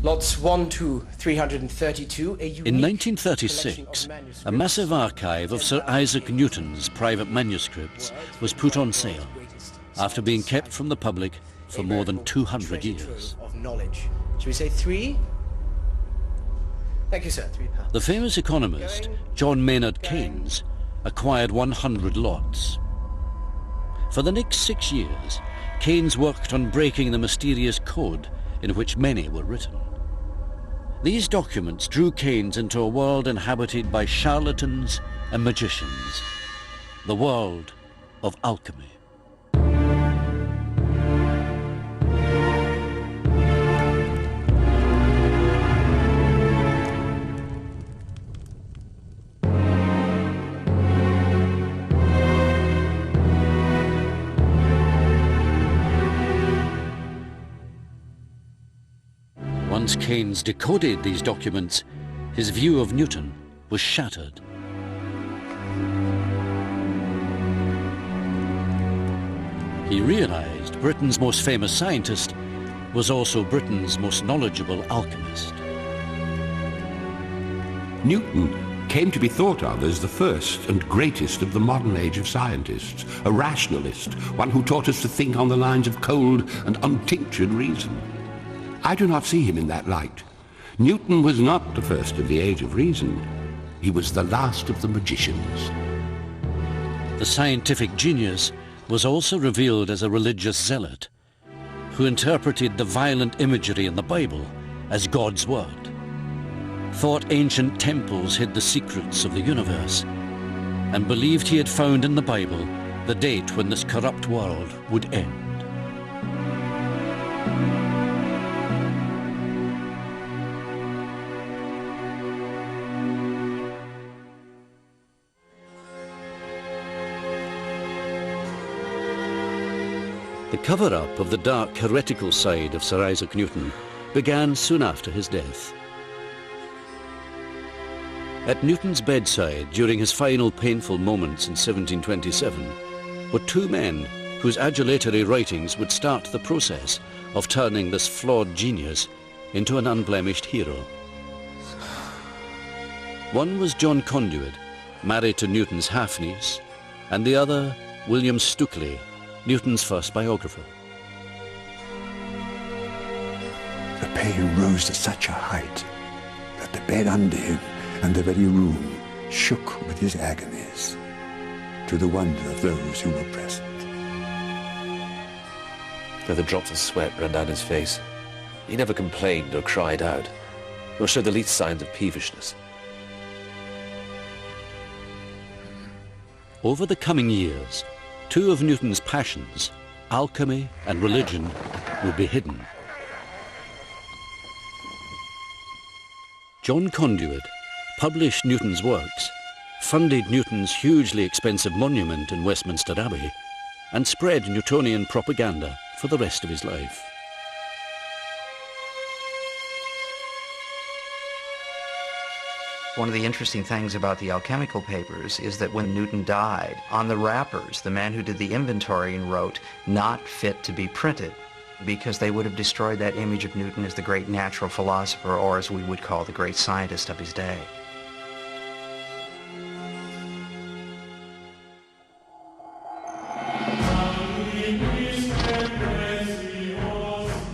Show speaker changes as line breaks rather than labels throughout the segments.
Lots 1 to 332.
In 1936, a massive archive of Sir Isaac Newton's private manuscripts was put on sale after being kept from the public for more than 200 years.
Of knowledge. Should we say 3? Thank you, sir. £3.
The famous economist John Maynard Keynes acquired 100 lots. For the next 6 years, Keynes worked on breaking the mysterious code in which many were written. These documents drew Keynes into a world inhabited by charlatans and magicians, the world of alchemy. Once Keynes decoded these documents, his view of Newton was shattered. He realized Britain's most famous scientist was also Britain's most knowledgeable alchemist.
Newton came to be thought of as the first and greatest of the modern age of scientists, a rationalist, one who taught us to think on the lines of cold and untinctured reason. I do not see him in that light. Newton was not the first of the age of reason. He was the last of the magicians.
The scientific genius was also revealed as a religious zealot who interpreted the violent imagery in the Bible as God's word, thought ancient temples hid the secrets of the universe, and believed he had found in the Bible the date when this corrupt world would end. The cover-up of the dark heretical side of Sir Isaac Newton began soon after his death. At Newton's bedside during his final painful moments in 1727 were 2 men whose adulatory writings would start the process of turning this flawed genius into an unblemished hero. One was John Conduit, married to Newton's half-niece, and the other, William Stukeley, Newton's first biographer.
The pain rose to such a height that the bed under him and the very room shook with his agonies, to the wonder of those who were present.
Though the drops of sweat ran down his face, he never complained or cried out, nor showed the least signs of peevishness.
Over the coming years, 2 of Newton's passions, alchemy and religion, would be hidden. John Conduit published Newton's works, funded Newton's hugely expensive monument in Westminster Abbey, and spread Newtonian propaganda for the rest of his life.
One of the interesting things about the alchemical papers is that when Newton died, on the wrappers, the man who did the inventorying wrote, "Not fit to be printed," because they would have destroyed that image of Newton as the great natural philosopher, or as we would call the great scientist of his day.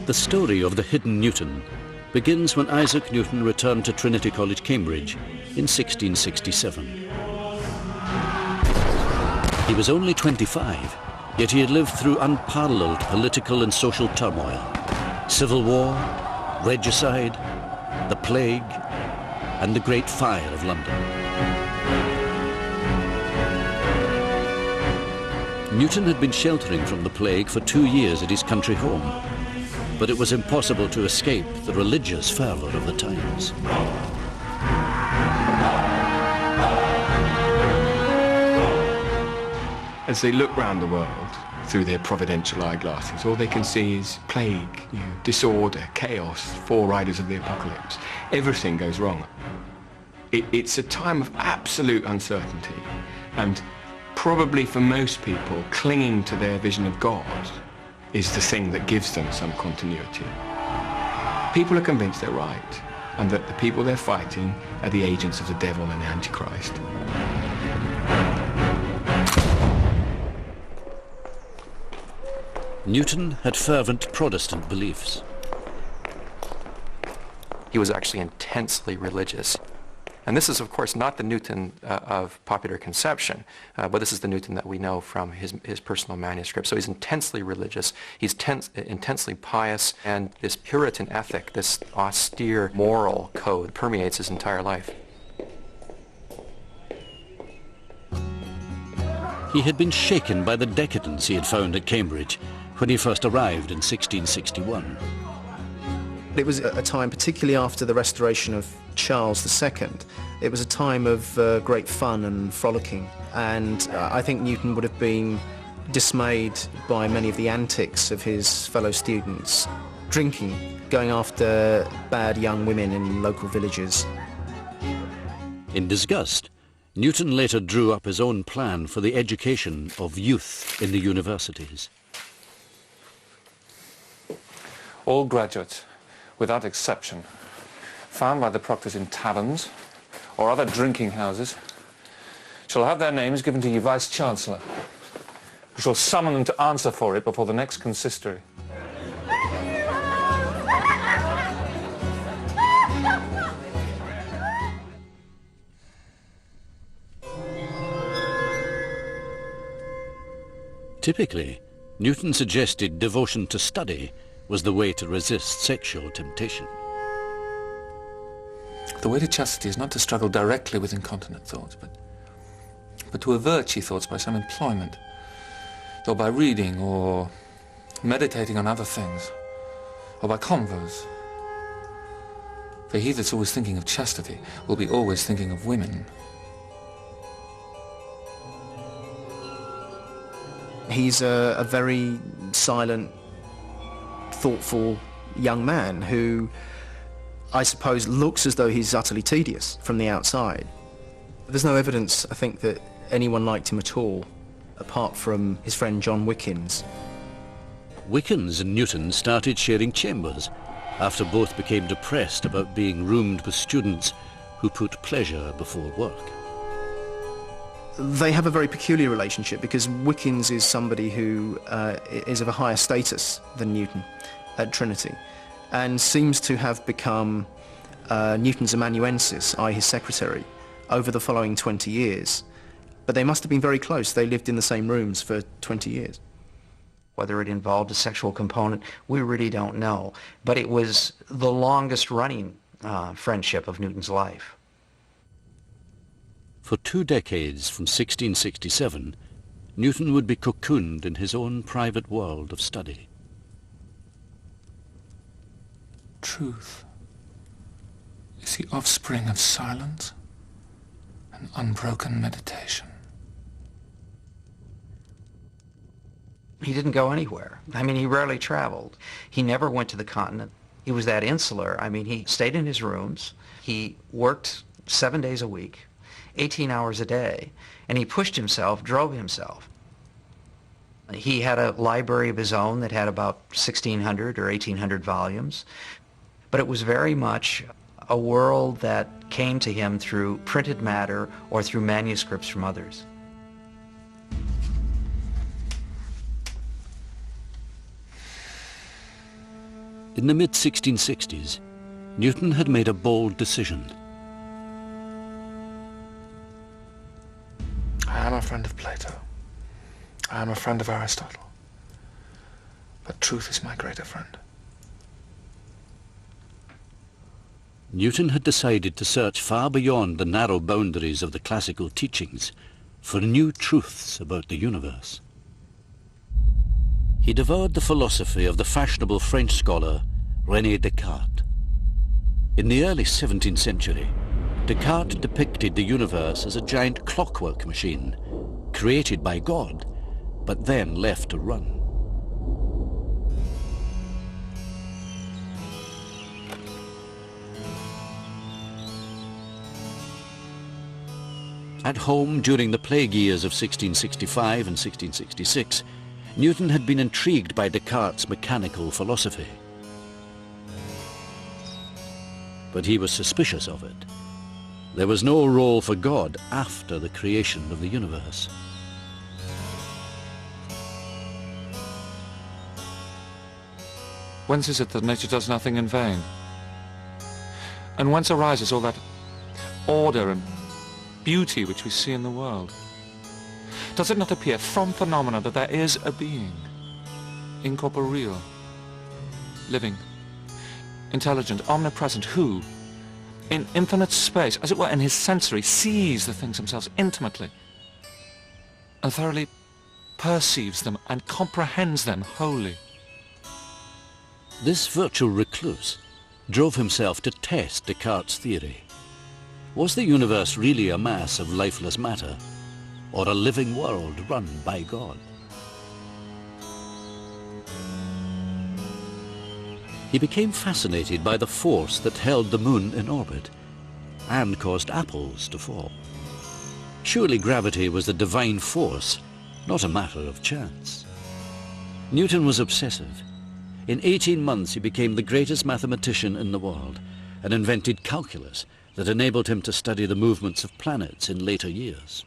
The story of the hidden Newton begins when Isaac Newton returned to Trinity College, Cambridge in 1667. He was only 25, yet he had lived through unparalleled political and social turmoil, civil war, regicide, the plague, and the Great Fire of London. Newton had been sheltering from the plague for 2 years at his country home, but it was impossible to escape the religious fervor of the times.
As they look round the world through their providential eyeglasses, all they can see is plague, disorder, chaos, 4 riders of the apocalypse. Everything goes wrong. It's a time of absolute uncertainty, and probably for most people, clinging to their vision of God is the thing that gives them some continuity. People are convinced they're right, and that the people they're fighting are the agents of the devil and the Antichrist.
Newton had fervent Protestant beliefs.
He was actually intensely religious. And this is, of course, not the Newton of popular conception, but this is the Newton that we know from his personal manuscript. So he's intensely religious, he's intensely pious, and this Puritan ethic, this austere moral code permeates his entire life.
He had been shaken by the decadence he had found at Cambridge when he first arrived in 1661.
It was a time, particularly after the restoration of Charles II, it was a time of great fun and frolicking, and I think Newton would have been dismayed by many of the antics of his fellow students, drinking, going after bad young women in local villages.
In disgust, Newton later drew up his own plan for the education of youth in the universities.
All graduates, without exception, found by the proctors in taverns or other drinking houses, shall have their names given to ye Vice-Chancellor, who shall summon them to answer for it before the next consistory.
Typically, Newton suggested devotion to study was the way to resist sexual temptation.
The way to chastity is not to struggle directly with incontinent thoughts, but to avert ye thoughts by some employment, or by reading, or meditating on other things, or by converse. For he that's always thinking of chastity will be always thinking of women.
He's a very silent, thoughtful young man who, I suppose, looks as though he's utterly tedious from the outside. There's no evidence, I think, that anyone liked him at all, apart from his friend John Wickens.
Wickens and Newton started sharing chambers after both became depressed about being roomed with students who put pleasure before work.
They have a very peculiar relationship because Wickens is somebody who is of a higher status than Newton at Trinity and seems to have become Newton's amanuensis, i.e. his secretary, over the following 20 years. But they must have been very close. They lived in the same rooms for 20 years.
Whether it involved a sexual component, we really don't know. But it was the longest running friendship of Newton's life.
For 2 decades from 1667, Newton would be cocooned in his own private world of study.
Truth is the offspring of silence and unbroken meditation.
He didn't go anywhere. I mean, he rarely traveled. He never went to the continent. He was that insular. I mean, he stayed in his rooms. He worked 7 days a week, 18 hours a day, and he pushed himself, drove himself. He had a library of his own that had about 1,600 or 1,800 volumes, but it was very much a world that came to him through printed matter or through manuscripts from others.
In the mid-1660s, Newton had made a bold decision.
I am a friend of Plato. I am a friend of Aristotle. But truth is my greater friend.
Newton had decided to search far beyond the narrow boundaries of the classical teachings for new truths about the universe. He devoured the philosophy of the fashionable French scholar René Descartes. In the early 17th century, Descartes depicted the universe as a giant clockwork machine, created by God, but then left to run. At home during the plague years of 1665 and 1666, Newton had been intrigued by Descartes' mechanical philosophy. but he was suspicious of it. There was no role for God after the creation of the universe.
Whence is it that nature does nothing in vain? And whence arises all that order and beauty which we see in the world? Does it not appear from phenomena that there is a being, incorporeal, living, intelligent, omnipresent, who, in infinite space, as it were in his sensory, sees the things themselves intimately and thoroughly perceives them and comprehends them wholly?
This virtual recluse drove himself to test Descartes' theory. Was the universe really a mass of lifeless matter, or a living world run by God? He became fascinated by the force that held the moon in orbit and caused apples to fall. Surely gravity was the divine force, not a matter of chance. Newton was obsessive. In 18 months he became the greatest mathematician in the world and invented calculus that enabled him to study the movements of planets in later years.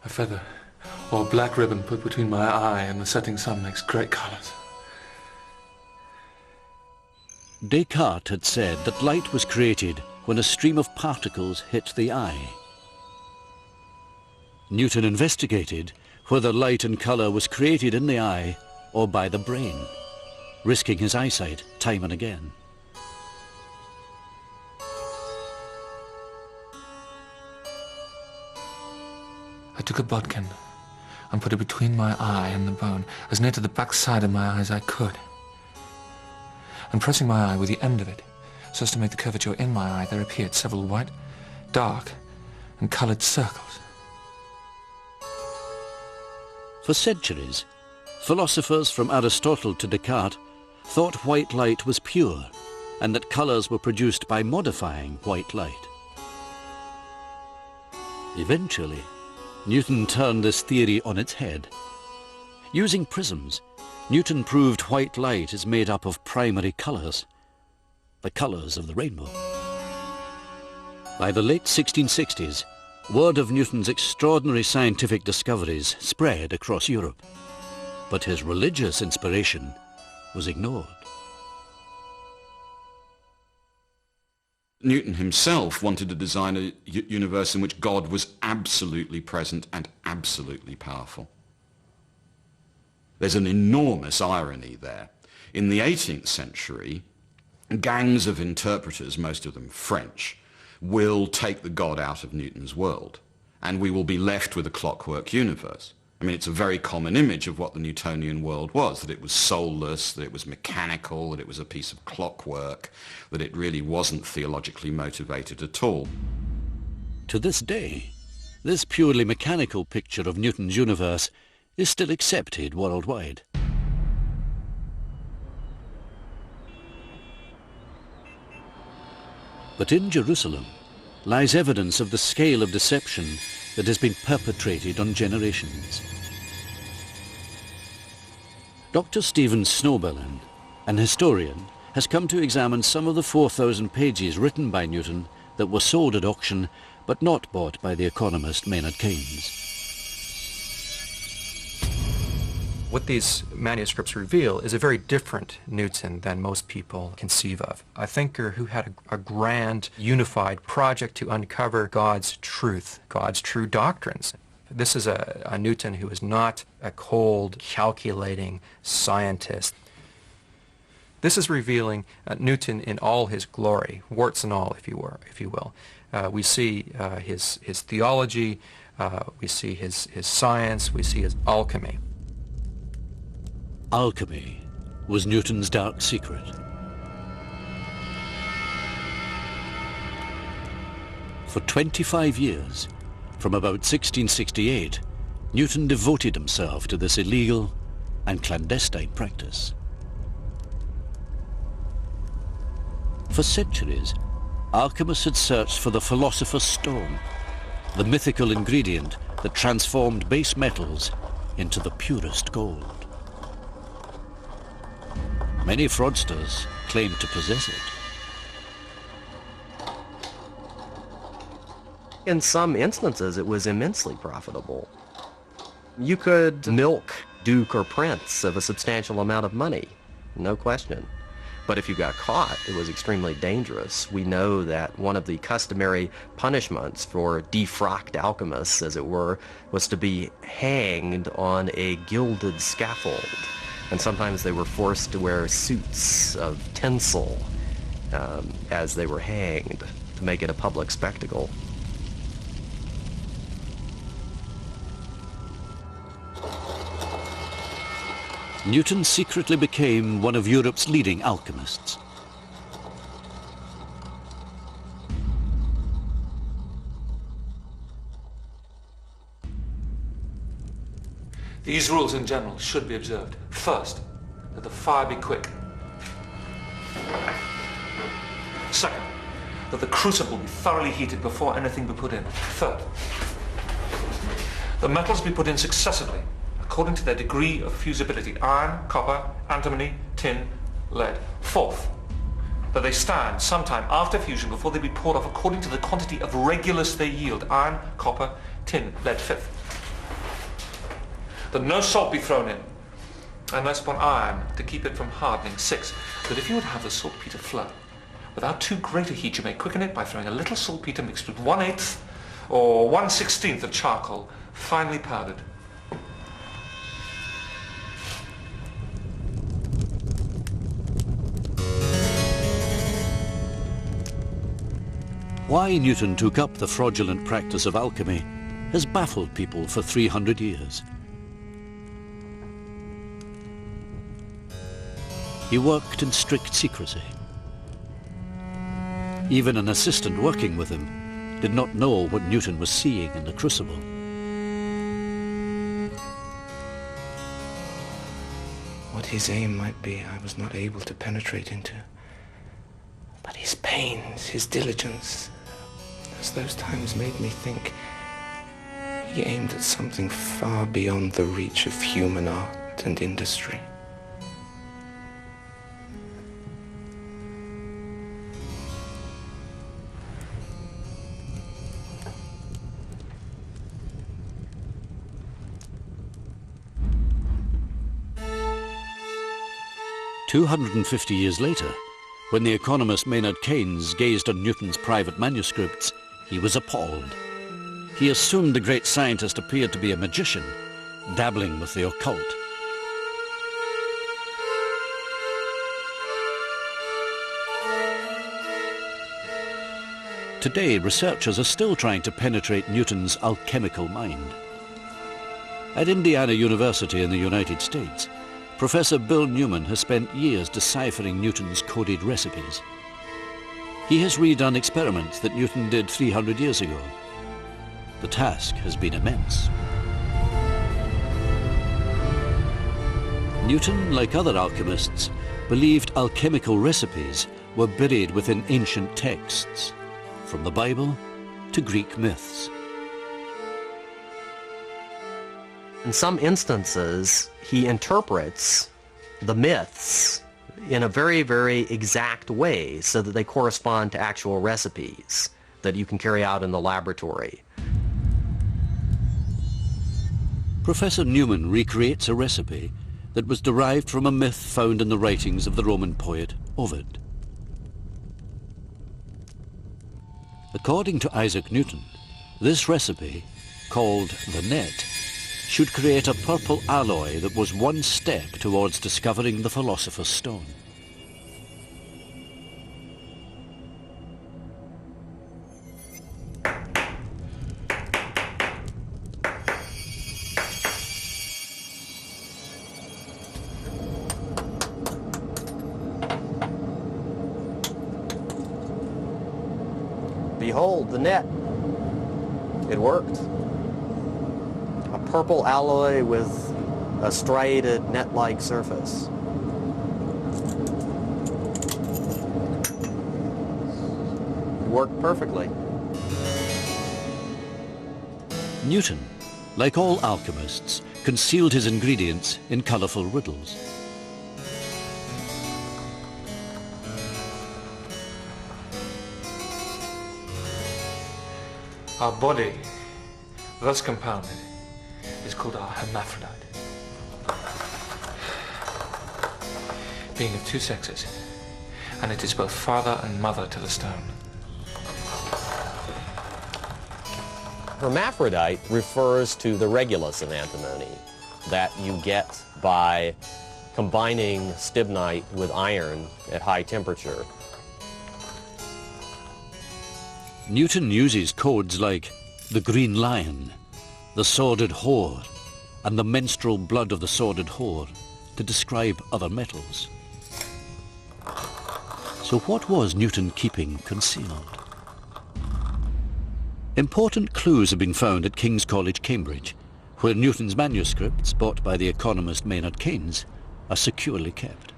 A feather or a black ribbon put between my eye and the setting sun makes great colours.
Descartes had said that light was created when a stream of particles hit the eye. Newton investigated whether light and colour was created in the eye or by the brain, risking his eyesight time and again.
I took a bodkin and put it between my eye and the bone, as near to the back side of my eye as I could. And pressing my eye with the end of it, so as to make the curvature in my eye, there appeared several white, dark, and coloured circles.
For centuries, philosophers from Aristotle to Descartes thought white light was pure and that colours were produced by modifying white light. Eventually, Newton turned this theory on its head. Using prisms, Newton proved white light is made up of primary colours, the colours of the rainbow. By the late 1660s, word of Newton's extraordinary scientific discoveries spread across Europe, but his religious inspiration was ignored.
Newton himself wanted to design a universe in which God was absolutely present and absolutely powerful. There's an enormous irony there. In the 18th century, gangs of interpreters, most of them French, will take the God out of Newton's world, and we will be left with a clockwork universe. I mean, it's a very common image of what the Newtonian world was, that it was soulless, that it was mechanical, that it was a piece of clockwork, that it really wasn't theologically motivated at all.
To this day, this purely mechanical picture of Newton's universe is still accepted worldwide. But in Jerusalem lies evidence of the scale of deception that has been perpetrated on generations. Dr. Stephen Snowbellen, an historian, has come to examine some of the 4,000 pages written by Newton that were sold at auction but not bought by the economist Maynard Keynes.
What these manuscripts reveal is a very different Newton than most people conceive of. A thinker who had a grand, unified project to uncover God's truth, God's true doctrines. This is a Newton who is not a cold, calculating scientist. This is revealing Newton in all his glory, warts and all, if you will. We see his theology, we see his science, we see his alchemy.
Alchemy was Newton's dark secret. For 25 years, from about 1668, Newton devoted himself to this illegal and clandestine practice. For centuries, alchemists had searched for the philosopher's stone, the mythical ingredient that transformed base metals into the purest gold. Many fraudsters claimed to possess it.
In some instances, it was immensely profitable. You could milk duke or prince of a substantial amount of money, no question. But if you got caught, it was extremely dangerous. We know that one of the customary punishments for defrocked alchemists, as it were, was to be hanged on a gilded scaffold. And sometimes they were forced to wear suits of tinsel as they were hanged to make it a public spectacle.
Newton secretly became one of Europe's leading alchemists.
These rules in general should be observed. First, that the fire be quick. Second, that the crucible be thoroughly heated before anything be put in. Third, the metals be put in successively, according to their degree of fusibility: iron, copper, antimony, tin, lead. Fourth, that they stand sometime after fusion before they be poured off according to the quantity of regulus they yield: iron, copper, tin, lead. Fifth, that no salt be thrown in, unless upon iron to keep it from hardening. Sixth, that if you would have the saltpeter flow, without too great a heat, you may quicken it by throwing a little saltpeter mixed with 1/8 or 1/16 of charcoal, finely powdered.
Why Newton took up the fraudulent practice of alchemy has baffled people for 300 years. He worked in strict secrecy. Even an assistant working with him did not know what Newton was seeing in the crucible.
What his aim might be, I was not able to penetrate into. But his pains, his diligence, as those times made me think, he aimed at something far beyond the reach of human art and industry.
"250 years later, when the economist Maynard Keynes gazed on Newton's private manuscripts, he was appalled. He assumed the great scientist appeared to be a magician, dabbling with the occult. Today, researchers are still trying to penetrate Newton's alchemical mind. At Indiana University in the United States, Professor Bill Newman has spent years deciphering Newton's coded recipes. He has redone experiments that Newton did 300 years ago. The task has been immense. Newton, like other alchemists, believed alchemical recipes were buried within ancient texts, from the Bible to Greek myths.
In some instances, he interprets the myths in a very, very exact way so that they correspond to actual recipes that you can carry out in the laboratory.
Professor Newman recreates a recipe that was derived from a myth found in the writings of the Roman poet Ovid. According to Isaac Newton, this recipe, called the net, should create a purple alloy that was one step towards discovering the philosopher's stone.
Behold, the net. It worked. A purple alloy with a striated net-like surface. It worked perfectly.
Newton, like all alchemists, concealed his ingredients in colourful riddles.
Our body, thus compounded, is called our hermaphrodite. Being of two sexes, and it is both father and mother to the stone.
Hermaphrodite refers to the regulus of antimony that you get by combining stibnite with iron at high temperature.
Newton uses codes like the green lion, the sordid whore, and the menstrual blood of the sordid whore to describe other metals. So what was Newton keeping concealed? Important clues have been found at King's College, Cambridge, where Newton's manuscripts, bought by the economist Maynard Keynes, are securely kept.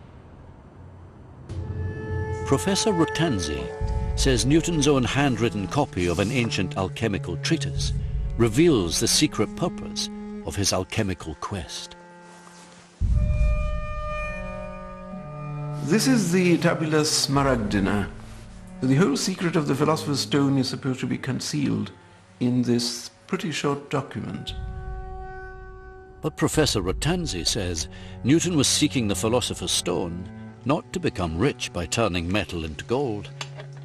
Professor Rotanzi says Newton's own handwritten copy of an ancient alchemical treatise reveals the secret purpose of his alchemical quest.
This is the Tabula Smaragdina. The whole secret of the Philosopher's Stone is supposed to be concealed in this pretty short document.
But Professor Rotanzi says Newton was seeking the Philosopher's Stone not to become rich by turning metal into gold,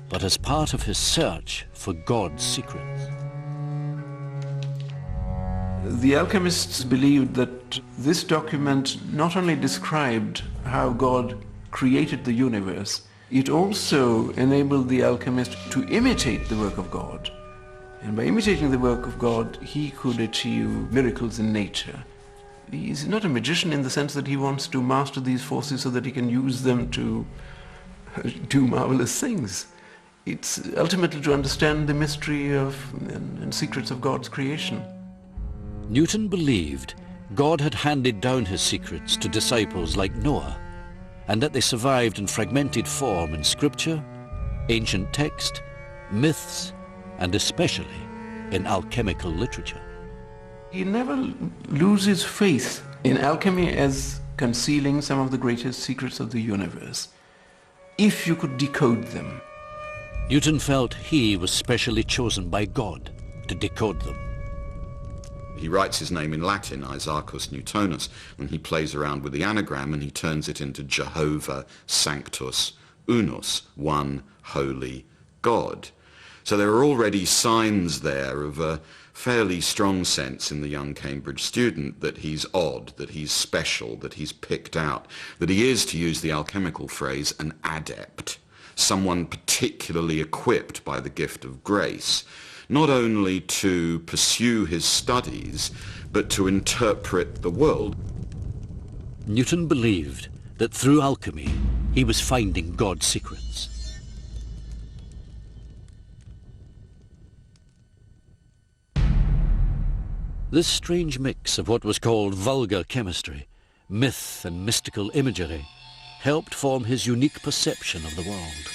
but as part of his search for God's secrets.
The alchemists believed that this document not only described how God created the universe, it also enabled the alchemist to imitate the work of God. And by imitating the work of God, he could achieve miracles in nature. He's not a magician in the sense that he wants to master these forces so that he can use them to do marvelous things. It's ultimately to understand the mystery of and secrets of God's creation.
Newton believed God had handed down his secrets to disciples like Noah, and that they survived in fragmented form in scripture, ancient text, myths, and especially in alchemical literature.
He never loses faith in alchemy as concealing some of the greatest secrets of the universe, if you could decode them.
Newton felt he was specially chosen by God to decode them.
He writes his name in Latin, Isaacus Newtonus, and he plays around with the anagram and he turns it into Jehovah Sanctus Unus, one holy God. So there are already signs there of a fairly strong sense in the young Cambridge student that he's odd, that he's special, that he's picked out, that he is, to use the alchemical phrase, an adept, someone particularly equipped by the gift of grace, not only to pursue his studies, but to interpret the world.
Newton believed that through alchemy he was finding God's secrets. This strange mix of what was called vulgar chemistry, myth and mystical imagery, helped form his unique perception of the world.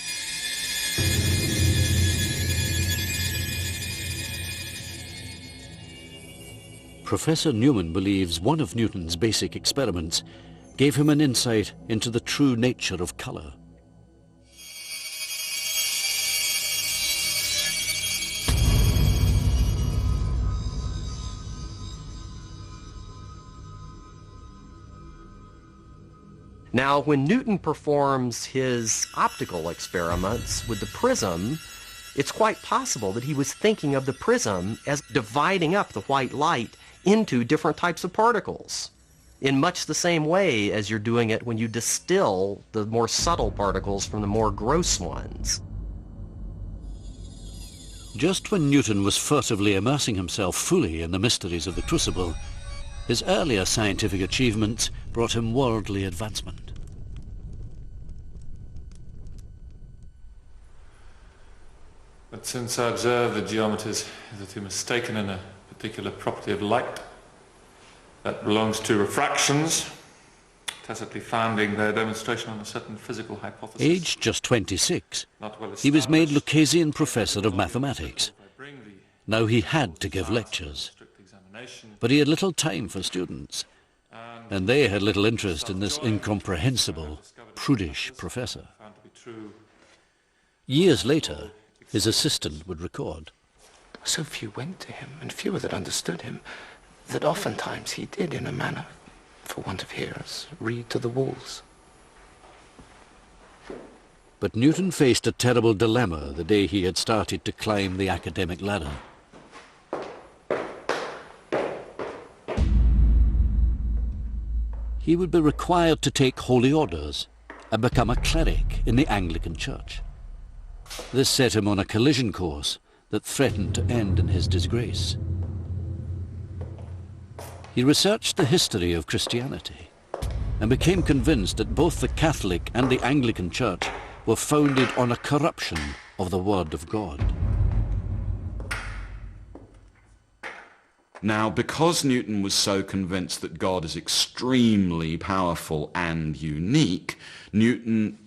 Professor Newman believes one of Newton's basic experiments gave him an insight into the true nature of colour.
Now, when Newton performs his optical experiments with the prism, it's quite possible that he was thinking of the prism as dividing up the white light into different types of particles, in much the same way as you're doing it when you distill the more subtle particles from the more gross ones.
Just when Newton was furtively immersing himself fully in the mysteries of the crucible, his earlier scientific achievements brought him worldly advancement.
But since I observe the geometers hitherto mistaken in a particular property of light that belongs to refractions, tacitly founding their demonstration on a certain physical hypothesis.
Aged just 26, he was made Lucasian Professor of Mathematics. Now he had to give lectures, but he had little time for students, and they had little interest in this incomprehensible, prudish professor.
Found to be true.
Years later, his assistant would record.
So few went to him, and fewer that understood him, that oftentimes he did, in a manner, for want of hearers, read to the walls.
But Newton faced a terrible dilemma the day he had started to climb the academic ladder. He would be required to take holy orders and become a cleric in the Anglican Church. This set him on a collision course that threatened to end in his disgrace. He researched the history of Christianity and became convinced that both the Catholic and the Anglican Church were founded on a corruption of the Word of God.
Now, because Newton was so convinced that God is extremely powerful and unique, Newton,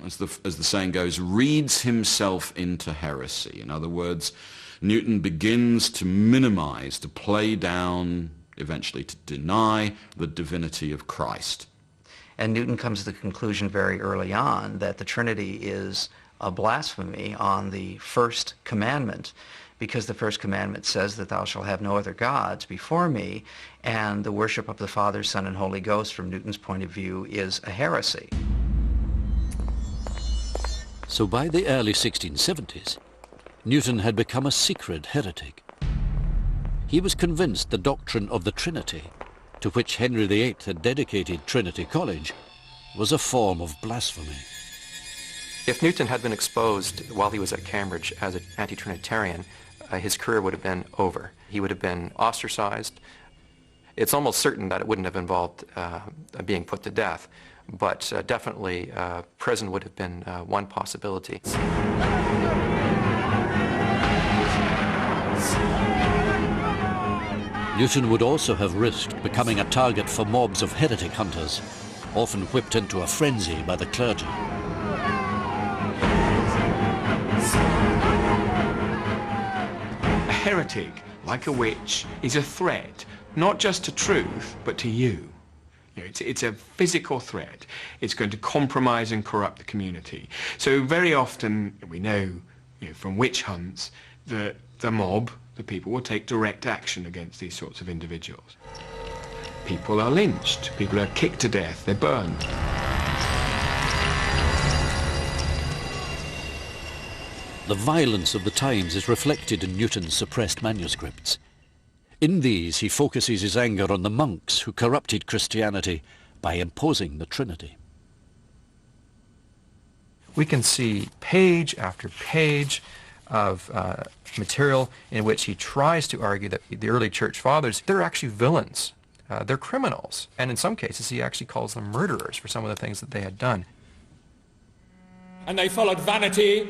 as the saying goes, reads himself into heresy. In other words, Newton begins to minimize, to play down, eventually to deny the divinity of Christ.
And Newton comes to the conclusion very early on that the Trinity is a blasphemy on the first commandment, because the first commandment says that thou shalt have no other gods before me, and the worship of the Father, Son, and Holy Ghost, from Newton's point of view, is a heresy.
So by the early 1670s, Newton had become a secret heretic. He was convinced the doctrine of the Trinity, to which Henry VIII had dedicated Trinity College, was a form of blasphemy.
If Newton had been exposed while he was at Cambridge as an anti-Trinitarian, his career would have been over. He would have been ostracized. It's almost certain that it wouldn't have involved being put to death, but definitely prison would have been one possibility.
Newton would also have risked becoming a target for mobs of heretic hunters, often whipped into a frenzy by the clergy.
A heretic, like a witch, is a threat, not just to truth, but to you. It's a physical threat. It's going to compromise and corrupt the community. So very often, we know, from witch hunts, that the mob, the people, will take direct action against these sorts of individuals. People are lynched, people are kicked to death, they're burned.
The violence of the times is reflected in Newton's suppressed manuscripts. In these, he focuses his anger on the monks who corrupted Christianity by imposing the Trinity.
We can see page after page of material in which he tries to argue that the early church fathers, they're actually villains. They're criminals. And in some cases, he actually calls them murderers for some of the things that they had done.
And they followed vanity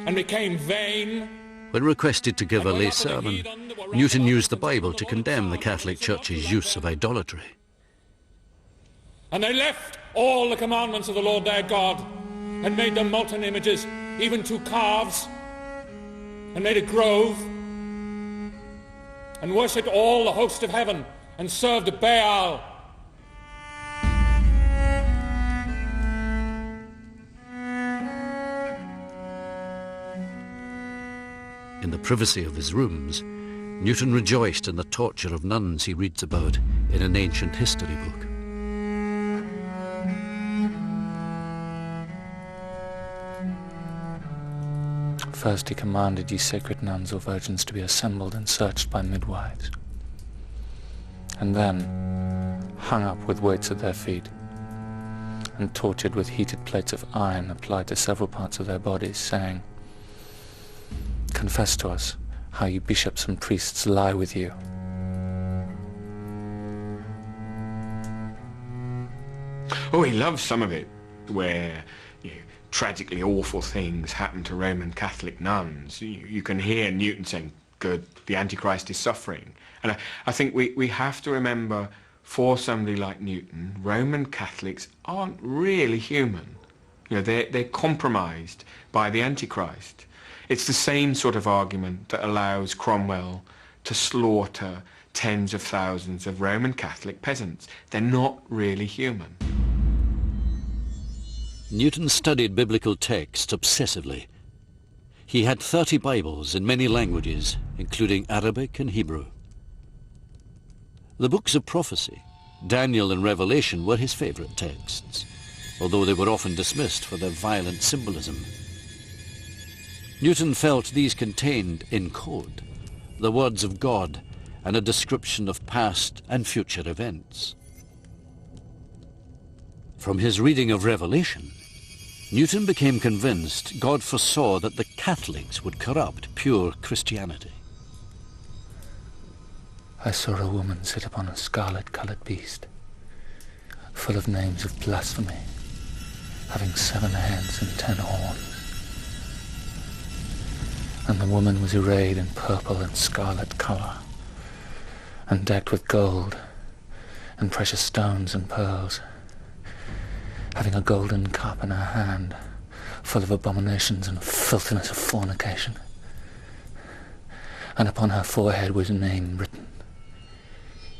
and became vain.
When requested to give a lay sermon, Newton used the Bible to condemn the Catholic Church's use of idolatry.
And they left all the commandments of the Lord their God and made them molten images, even 2 calves, and made a grove, and worshipped all the host of heaven, and served Baal.
In the privacy of his rooms, Newton rejoiced in the torture of nuns he reads about in an ancient history book.
First he commanded ye sacred nuns or virgins to be assembled and searched by midwives, and then hung up with weights at their feet, and tortured with heated plates of iron applied to several parts of their bodies, saying, confess to us how you bishops and priests lie with you.
Oh, he loves some of it, where tragically awful things happen to Roman Catholic nuns. You can hear Newton saying, good, the Antichrist is suffering. And I think we have to remember, for somebody like Newton, Roman Catholics aren't really human. They're compromised by the Antichrist. It's the same sort of argument that allows Cromwell to slaughter tens of thousands of Roman Catholic peasants. They're not really human.
Newton studied biblical texts obsessively. He had 30 Bibles in many languages, including Arabic and Hebrew. The books of prophecy, Daniel and Revelation, were his favorite texts, although they were often dismissed for their violent symbolism. Newton felt these contained, in code, the words of God and a description of past and future events. From his reading of Revelation, Newton became convinced God foresaw that the Catholics would corrupt pure Christianity.
I saw a woman sit upon a scarlet-coloured beast, full of names of blasphemy, having 7 heads and 10 horns. And the woman was arrayed in purple and scarlet colour, and decked with gold and precious stones and pearls, having a golden cup in her hand, full of abominations and filthiness of fornication. And upon her forehead was a name written,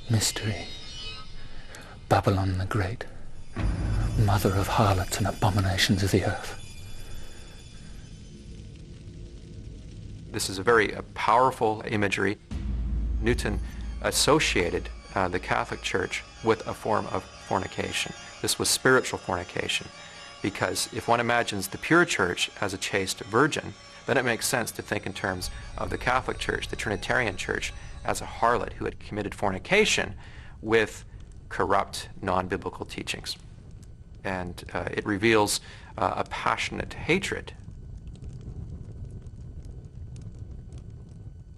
Mystery, Babylon the Great, mother of harlots and abominations of the earth.
This is a very powerful imagery. Newton associated the Catholic Church with a form of fornication. This was spiritual fornication, because if one imagines the pure church as a chaste virgin, then it makes sense to think in terms of the Catholic Church, the Trinitarian Church, as a harlot who had committed fornication with corrupt, non-biblical teachings. And it reveals a passionate hatred.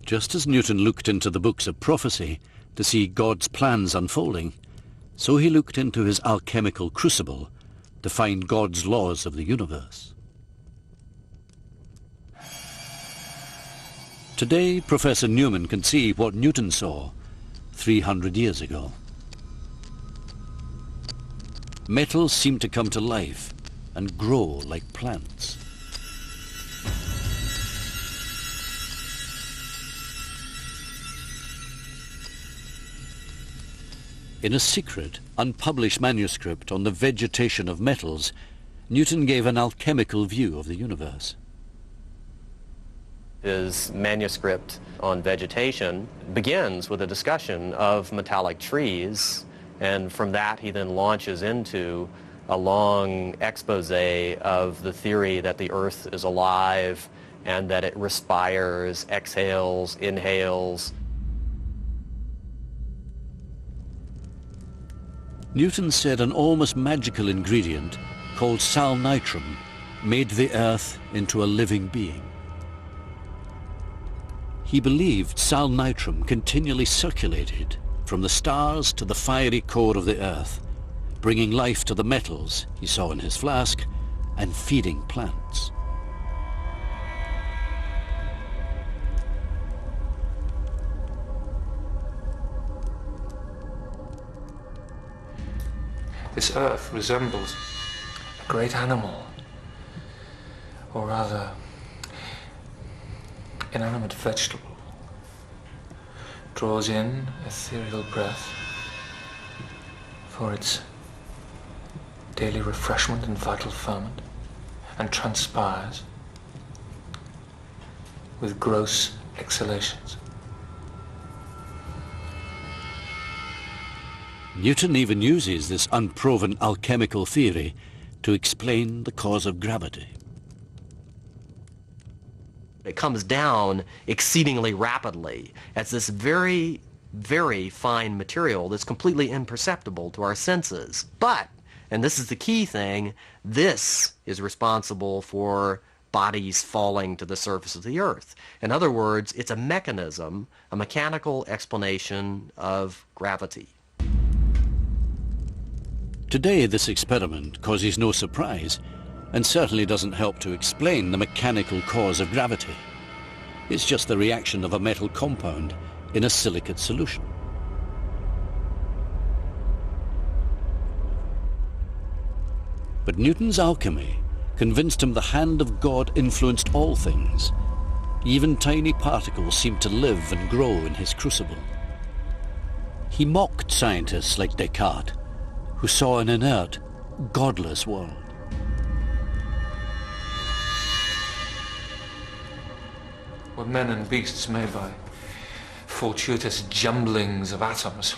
Just as Newton looked into the books of prophecy to see God's plans unfolding, so he looked into his alchemical crucible to find God's laws of the universe. Today, Professor Newman can see what Newton saw 300 years ago. Metals seem to come to life and grow like plants. In a secret, unpublished manuscript on the vegetation of metals, Newton gave an alchemical view of the universe.
His manuscript on vegetation begins with a discussion of metallic trees, and from that he then launches into a long expose of the theory that the earth is alive and that it respires, exhales, inhales.
Newton said an almost magical ingredient called salnitrum made the earth into a living being. He believed salnitrum continually circulated from the stars to the fiery core of the earth, bringing life to the metals he saw in his flask and feeding plants.
This earth resembles a great animal, or rather, inanimate vegetable. Draws in ethereal breath for its daily refreshment and vital ferment, and transpires with gross exhalations.
Newton even uses this unproven alchemical theory to explain the cause of gravity.
It comes down exceedingly rapidly as this very, very fine material that's completely imperceptible to our senses. But, and this is the key thing, this is responsible for bodies falling to the surface of the earth. In other words, it's a mechanism, a mechanical explanation of gravity.
Today, this experiment causes no surprise and certainly doesn't help to explain the mechanical cause of gravity. It's just the reaction of a metal compound in a silicate solution. But Newton's alchemy convinced him the hand of God influenced all things. Even tiny particles seemed to live and grow in his crucible. He mocked scientists like Descartes, who saw an inert, godless world.
were men and beasts made by fortuitous jumblings of atoms.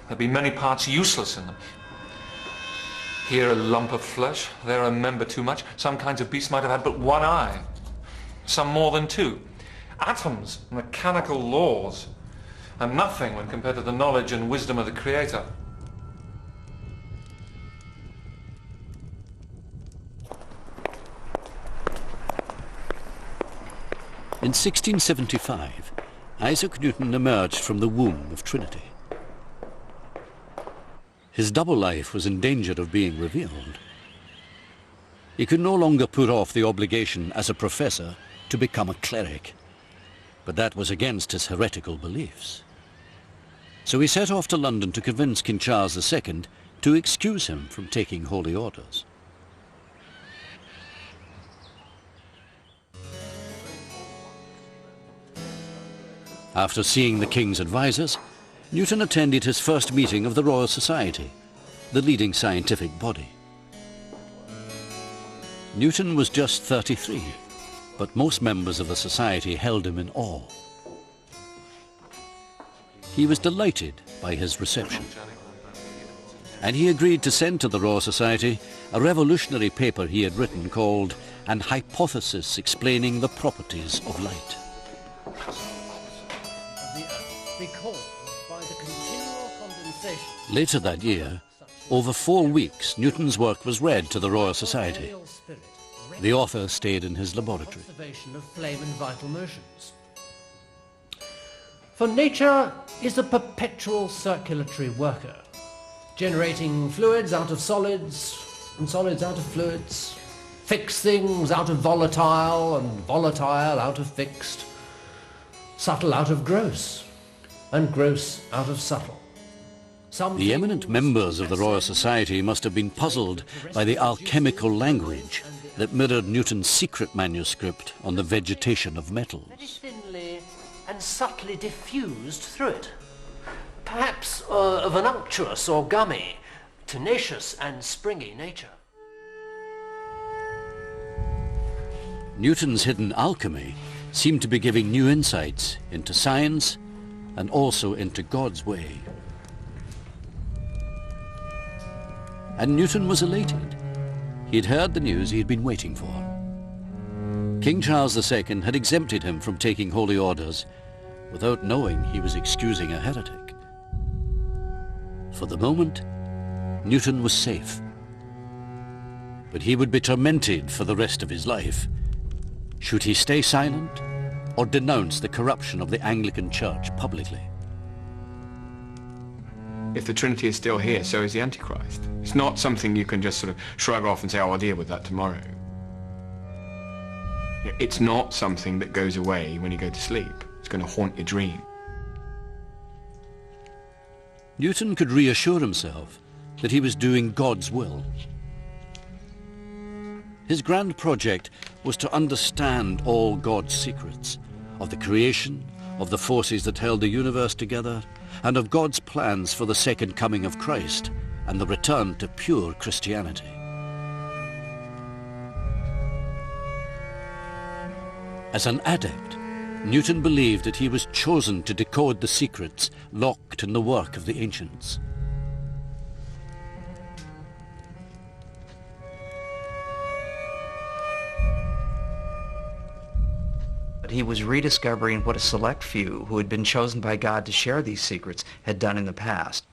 There'd be many parts useless in them. Here a lump of flesh, there a member too much. Some kinds of beasts might have had but one eye, some more than two. Atoms, mechanical laws, and nothing when compared to the knowledge and wisdom of the Creator.
In 1675, Isaac Newton emerged from the womb of Trinity. His double life was in danger of being revealed. He could no longer put off the obligation as a professor to become a cleric, but that was against his heretical beliefs. So he set off to London to convince King Charles II to excuse him from taking holy orders. After seeing the king's advisors, Newton attended his first meeting of the Royal Society, the leading scientific body. Newton was just 33, but most members of the society held him in awe. He was delighted by his reception, and he agreed to send to the Royal Society a revolutionary paper he had written called An Hypothesis Explaining the Properties of Light. Later that year, over 4 weeks, Newton's work was read to the Royal Society. The author stayed in his laboratory.
Observation of flame and vital motions. For nature is a perpetual circulatory worker, generating fluids out of solids and solids out of fluids, fixed things out of volatile and volatile out of fixed, subtle out of gross and gross out of subtle.
The eminent members of the Royal Society must have been puzzled by the alchemical language that mirrored Newton's secret manuscript on the vegetation of metals.
Very thinly and subtly diffused through it, perhaps of an unctuous or gummy, tenacious and springy nature.
Newton's hidden alchemy seemed to be giving new insights into science and also into God's way. And Newton was elated. He had heard the news he had been waiting for. King Charles II had exempted him from taking holy orders without knowing he was excusing a heretic. For the moment, Newton was safe. But he would be tormented for the rest of his life. Should he stay silent or denounce the corruption of the Anglican Church publicly?
If the Trinity is still here, so is the Antichrist. It's not something you can just sort of shrug off and say, oh, I'll deal with that tomorrow. It's not something that goes away when you go to sleep. It's going to haunt your dream.
Newton could reassure himself that he was doing God's will. His grand project was to understand all God's secrets, of the creation, of the forces that held the universe together, and of God's plans for the second coming of Christ and the return to pure Christianity. As an adept, Newton believed that he was chosen to decode the secrets locked in the work of the ancients.
He was rediscovering what a select few who had been chosen by God to share these secrets had done in the past.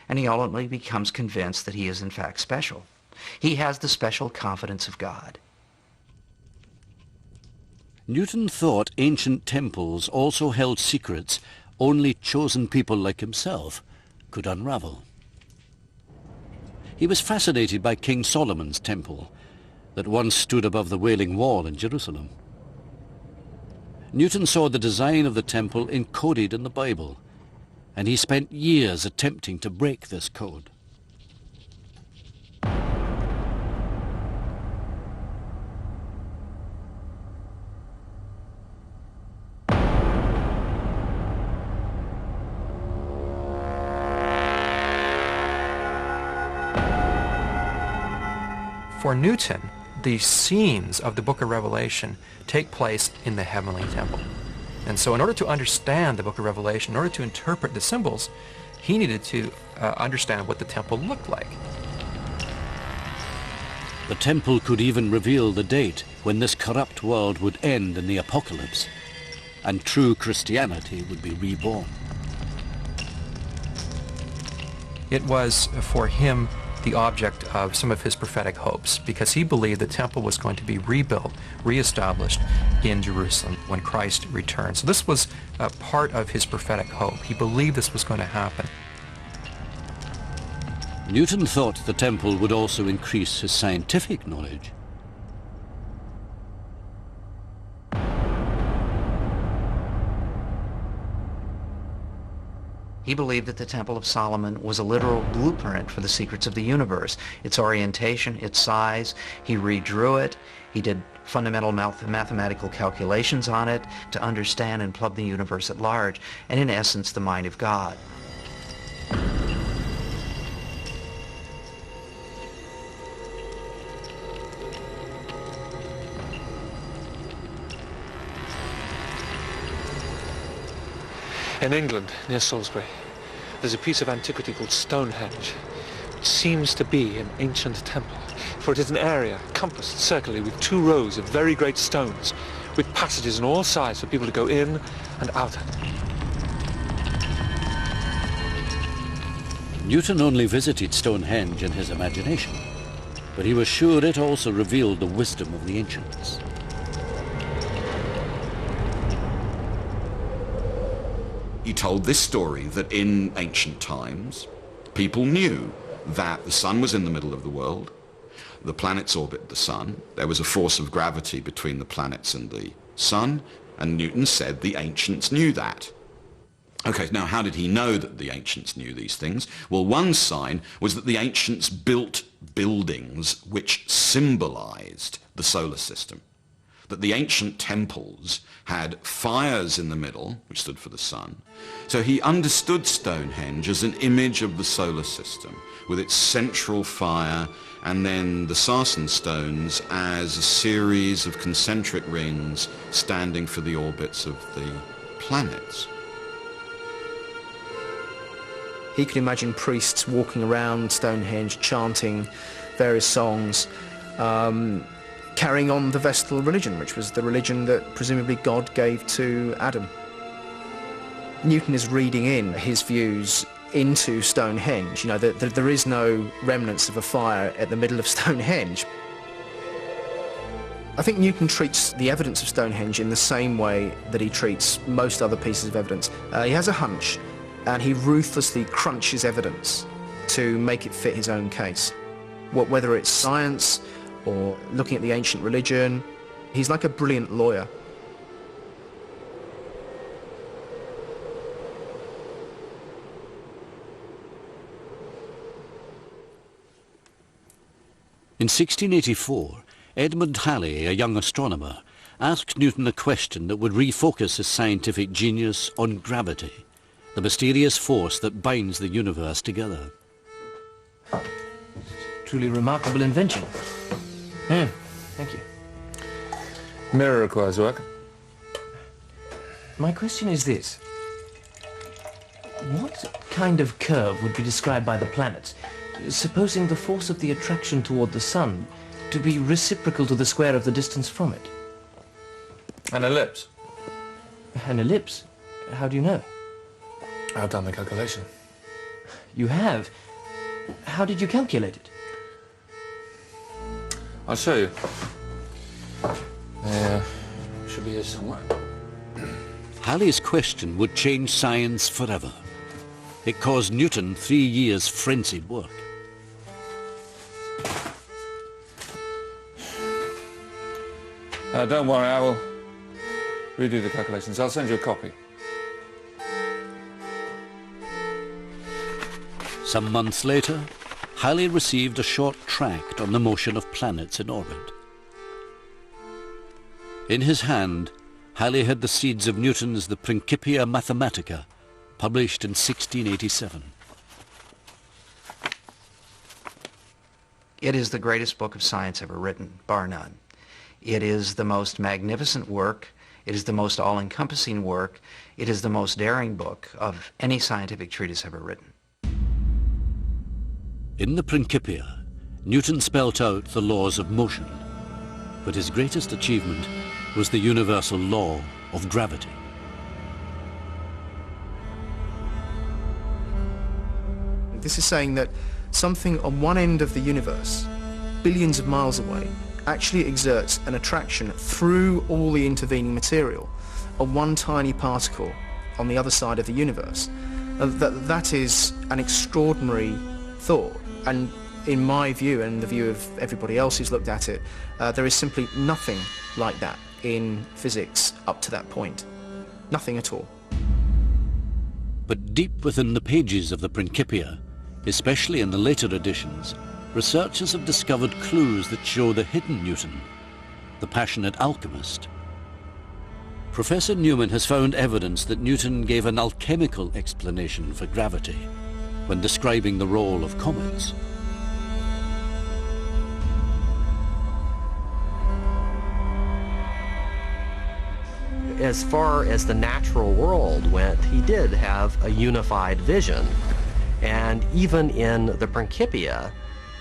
And he ultimately becomes convinced that he is in fact special. He has the special confidence of God.
Newton thought ancient temples also held secrets only chosen people like himself could unravel. He was fascinated by King Solomon's temple that once stood above the Wailing Wall in Jerusalem. Newton saw the design of the temple encoded in the Bible, and he spent years attempting to break this code.
For Newton, The scenes of the book of Revelation take place in the heavenly temple. And so in order to understand the book of Revelation, in order to interpret the symbols, he needed to understand what the temple looked like.
The temple could even reveal the date when this corrupt world would end in the apocalypse, and true Christianity would be reborn.
It was for him the object of some of his prophetic hopes, because he believed the temple was going to be rebuilt, reestablished in Jerusalem when Christ returned. So this was part of his prophetic hope. He believed this was going to happen.
Newton thought the temple would also increase his scientific knowledge.
He believed that the Temple of Solomon was a literal blueprint for the secrets of the universe, its orientation, its size. He redrew it. He did fundamental mathematical calculations on it to understand and plumb the universe at large, and in essence, the mind of God.
In England, near Salisbury, there's a piece of antiquity called Stonehenge, which seems to be an ancient temple, for it is an area compassed circularly with 2 rows of very great stones, with passages on all sides for people to go in and out at.
Newton only visited Stonehenge in his imagination, but he was sure it also revealed the wisdom of the ancients.
He told this story that in ancient times, people knew that the sun was in the middle of the world, the planets orbit the sun, there was a force of gravity between the planets and the sun, and Newton said the ancients knew that. Okay, now how did he know that the ancients knew these things? Well, one sign was that the ancients built buildings which symbolized the solar system. That the ancient temples had fires in the middle, which stood for the sun. So he understood Stonehenge as an image of the solar system, with its central fire, and then the sarsen stones as a series of concentric rings standing for the orbits of the planets.
He could imagine priests walking around Stonehenge, chanting various songs, carrying on the Vestal religion, which was the religion that presumably God gave to Adam. Newton is reading in his views into Stonehenge. You know, there is no remnants of a fire at the middle of Stonehenge. I think Newton treats the evidence of Stonehenge in the same way that he treats most other pieces of evidence. He has a hunch, and he ruthlessly crunches evidence to make it fit his own case. Whether it's science or looking at the ancient religion, he's like a brilliant lawyer.
In 1684, Edmund Halley, a young astronomer, asked Newton a question that would refocus his scientific genius on gravity, the mysterious force that binds the universe together.
Truly remarkable invention.
Thank you.
Mirror requires work.
My question is this. What kind of curve would be described by the planets, supposing the force of the attraction toward the sun to be reciprocal to the square of the distance from it?
An ellipse.
An ellipse? How do you know?
I've done the calculation.
You have? How did you calculate it?
I'll show you. Should be here somewhere.
Halley's question would change science forever. It caused Newton 3 years' frenzied work.
Don't worry, I will redo the calculations. I'll send you a copy.
Some months later, Halley received a short tract on the motion of planets in orbit. In his hand, Halley had the seeds of Newton's The Principia Mathematica, published in 1687.
It is the greatest book of science ever written, bar none. It is the most magnificent work. It is the most all-encompassing work. It is the most daring book of any scientific treatise ever written.
In the Principia, Newton spelt out the laws of motion, but his greatest achievement was the universal law of gravity.
This is saying that something on one end of the universe, billions of miles away, actually exerts an attraction through all the intervening material on one tiny particle on the other side of the universe. That is an extraordinary thought, and in my view and the view of everybody else who's looked at it, there is simply nothing like that in physics up to that point. Nothing at all.
But deep within the pages of the Principia, especially in the later editions, researchers have discovered clues that show the hidden Newton, the passionate alchemist. Professor Newman has found evidence that Newton gave an alchemical explanation for gravity when describing the role of comets.
As far as the natural world went, he did have a unified vision. And even in the Principia,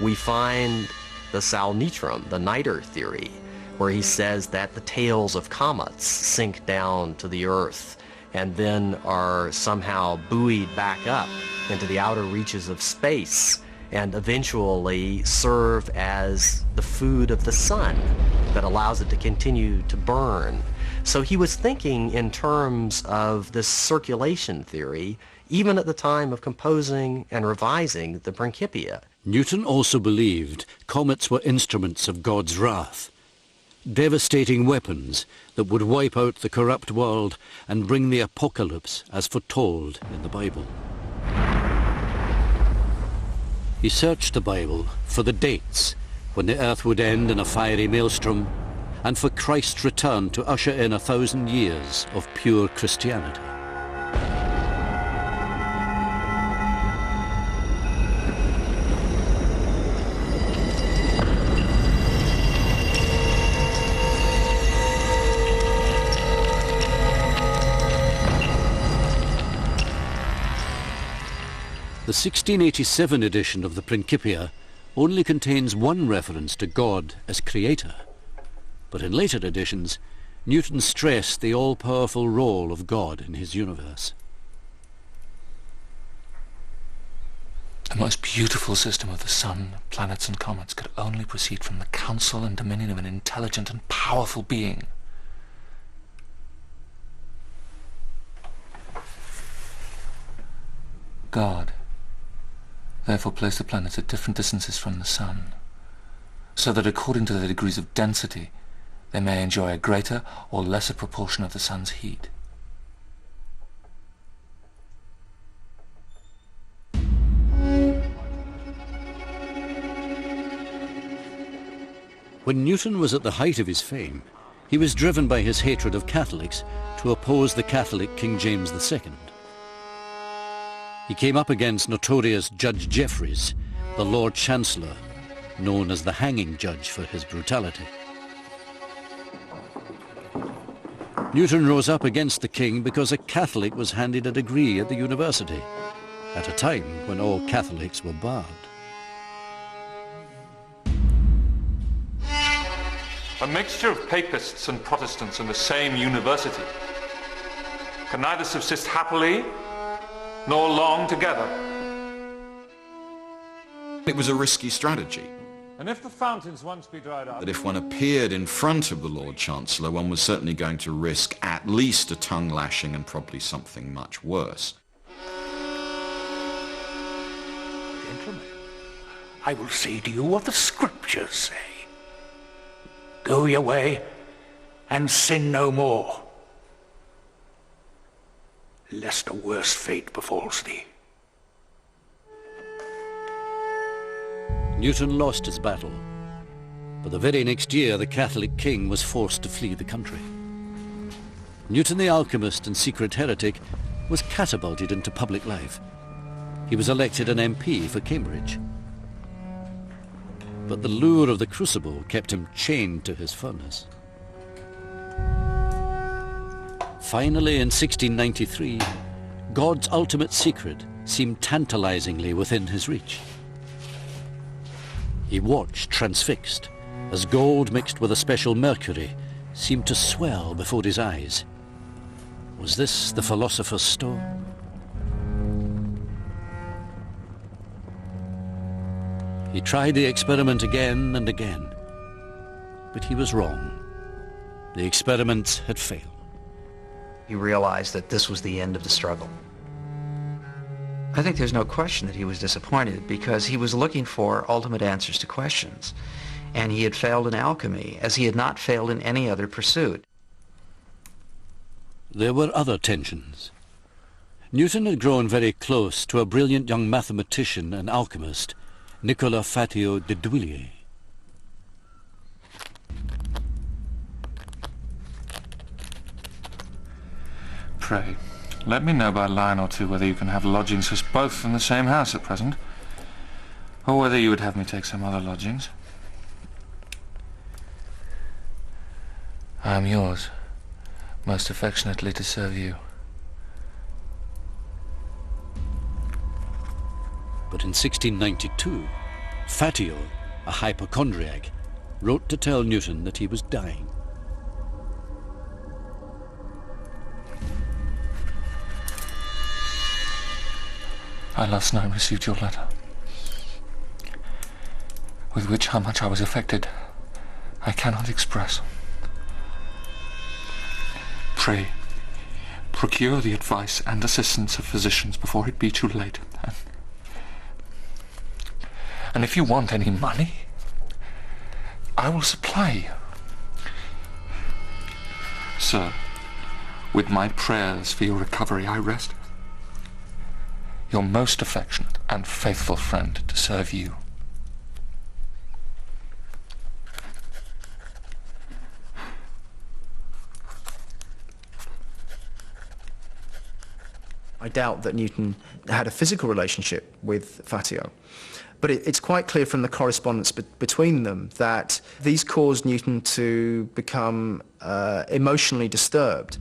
we find the salnitrum, the niter theory, where he says that the tails of comets sink down to the Earth and then are somehow buoyed back up into the outer reaches of space and eventually serve as the food of the sun that allows it to continue to burn. So he was thinking in terms of this circulation theory even at the time of composing and revising the Principia.
Newton also believed comets were instruments of God's wrath, devastating weapons that would wipe out the corrupt world and bring the apocalypse as foretold in the Bible. He searched the Bible for the dates when the earth would end in a fiery maelstrom and for Christ's return to usher in 1,000 years of pure Christianity. The 1687 edition of the Principia only contains one reference to God as creator, but in later editions, Newton stressed the all-powerful role of God in his universe.
The most beautiful system of the sun, planets and comets could only proceed from the counsel and dominion of an intelligent and powerful being. God therefore placed the planets at different distances from the sun, so that according to their degrees of density, they may enjoy a greater or lesser proportion of the sun's heat.
When Newton was at the height of his fame, he was driven by his hatred of Catholics to oppose the Catholic King James II. He came up against notorious Judge Jeffreys, the Lord Chancellor, known as the hanging judge for his brutality. Newton rose up against the king because a Catholic was handed a degree at the university, at a time when all Catholics were barred.
A mixture of papists and Protestants in the same university can neither subsist happily nor long together.
It was a risky strategy.
And if the fountains once be dried up...
That if one appeared in front of the Lord Chancellor, one was certainly going to risk at least a tongue lashing and probably something much worse.
Gentlemen, I will say to you what the Scriptures say. Go your way and sin no more, lest a worse fate befalls thee.
Newton lost his battle, but the very next year the Catholic king was forced to flee the country. Newton the alchemist and secret heretic was catapulted into public life. He was elected an MP for Cambridge. but the lure of the crucible kept him chained to his furnace. Finally, in 1693, God's ultimate secret seemed tantalizingly within his reach. He watched transfixed as gold mixed with a special mercury seemed to swell before his eyes. Was this the philosopher's stone? He tried the experiment again and again, but he was wrong. The experiment had failed.
He realized that this was the end of the struggle. I think there's no question that he was disappointed because he was looking for ultimate answers to questions. And he had failed in alchemy as he had not failed in any other pursuit.
There were other tensions. Newton had grown very close to a brilliant young mathematician and alchemist, Nicolas Fatio de Douillier.
Pray, let me know by a line or two whether you can have lodgings for us both in the same house at present, or whether you would have me take some other lodgings. I am yours, most affectionately to serve you.
But in 1692, Fatio, a hypochondriac, wrote to tell Newton that he was dying.
I last night received your letter, with which how much I was affected I cannot express. Pray, procure the advice and assistance of physicians before it be too late. And if you want any money, I will supply you. Sir, with my prayers for your recovery, I rest. Your most affectionate and faithful friend to serve you.
I doubt that Newton had a physical relationship with Fatio, but it's quite clear from the correspondence between them that these caused Newton to become emotionally disturbed.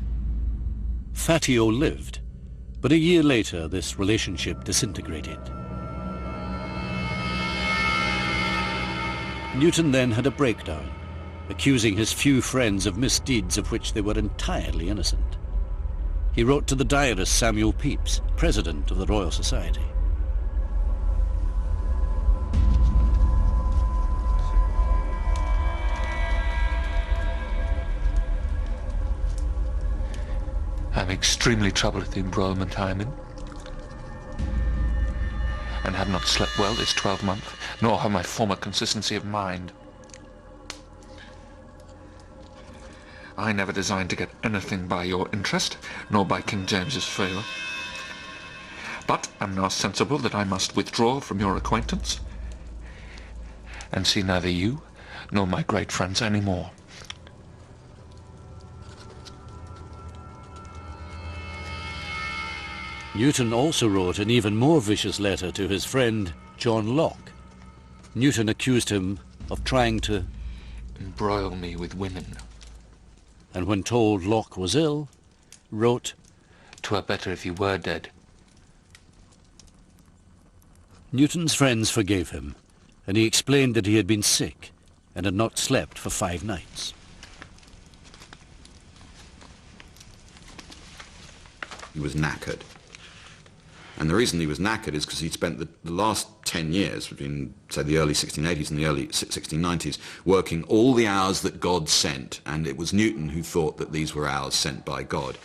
Fatio lived, but a year later this relationship disintegrated. Newton then had a breakdown, accusing his few friends of misdeeds of which they were entirely innocent. He wrote to the diarist Samuel Pepys, president of the Royal Society.
I'm extremely troubled at the embroilment I am in, and have not slept well this 12-month, nor have my former consistency of mind. I never designed to get anything by your interest, nor by King James's favour. But am now sensible that I must withdraw from your acquaintance, and see neither you nor my great friends any more.
Newton also wrote an even more vicious letter to his friend John Locke. Newton accused him of trying to
embroil me with women,
and when told Locke was ill, wrote,
"'Twere better if you were dead."
Newton's friends forgave him, and he explained that he had been sick and had not slept for 5 nights.
He was knackered. And the reason he was knackered is because he'd spent the last 10 years, between, say, the early 1680s and the early 1690s, working all the hours that God sent, and it was Newton who thought that these were hours sent by God.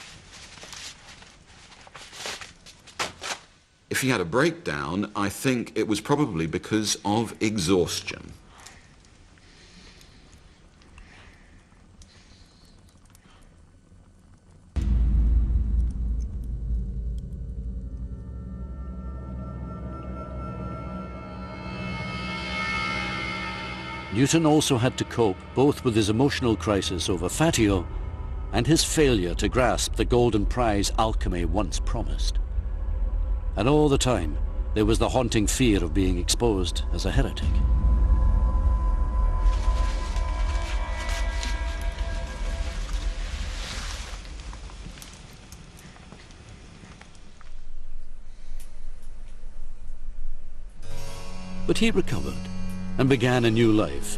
If he had a breakdown, I think it was probably because of exhaustion.
Newton also had to cope both with his emotional crisis over Fatio and his failure to grasp the golden prize alchemy once promised. And all the time, there was the haunting fear of being exposed as a heretic. But he recovered and began a new life.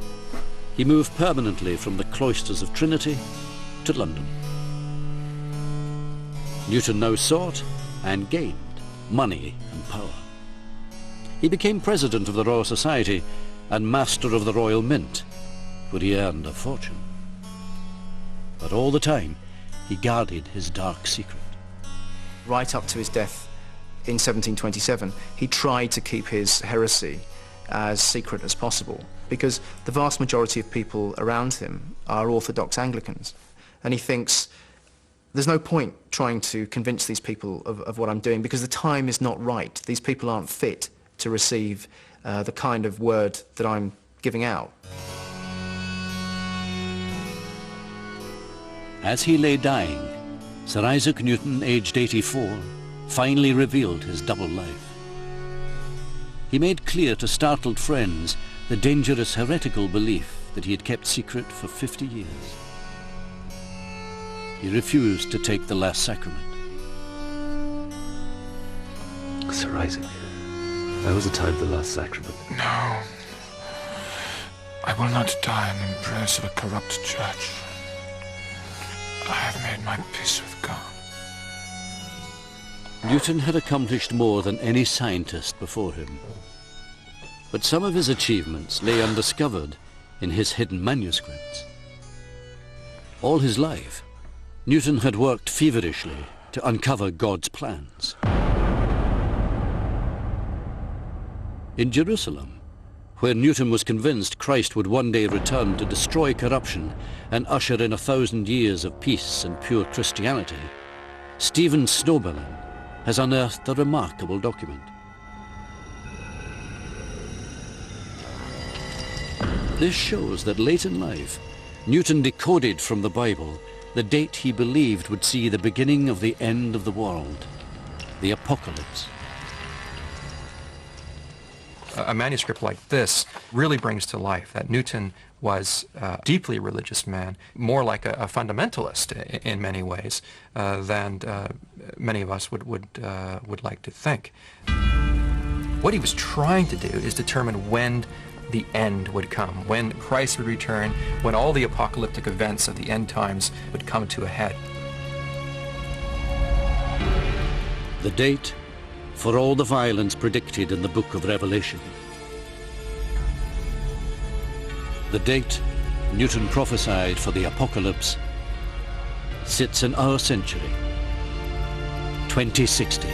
He moved permanently from the cloisters of Trinity to London. Newton now sought and gained money and power. He became president of the Royal Society and master of the Royal Mint, where he earned a fortune. But all the time, he guarded his dark secret.
Right up to his death in 1727, he tried to keep his heresy as secret as possible, because the vast majority of people around him are Orthodox Anglicans. And he thinks, there's no point trying to convince these people of what I'm doing, because the time is not right. These people aren't fit to receive the kind of word that I'm giving out.
As he lay dying, Sir Isaac Newton, aged 84, finally revealed his double life. He made clear to startled friends the dangerous heretical belief that he had kept secret for 50 years. He refused to take the last sacrament.
Sir Isaac, there was a time for the last sacrament.
No. I will not die in the embrace of a corrupt church. I have made my peace with God.
Newton had accomplished more than any scientist before him. But some of his achievements lay undiscovered in his hidden manuscripts. All his life, Newton had worked feverishly to uncover God's plans. In Jerusalem, where Newton was convinced Christ would one day return to destroy corruption and usher in 1,000 years of peace and pure Christianity, Stephen Snowbelin has unearthed a remarkable document. This shows that late in life, Newton decoded from the Bible the date he believed would see the beginning of the end of the world, the apocalypse.
A manuscript like this really brings to life that Newton was a deeply religious man, more like a fundamentalist in many ways than many of us would like to think. What he was trying to do is determine when the end would come, when Christ would return, when all the apocalyptic events of the end times would come to a head.
The date for all the violence predicted in the book of Revelation. The date Newton prophesied for the apocalypse sits in our century, 2060.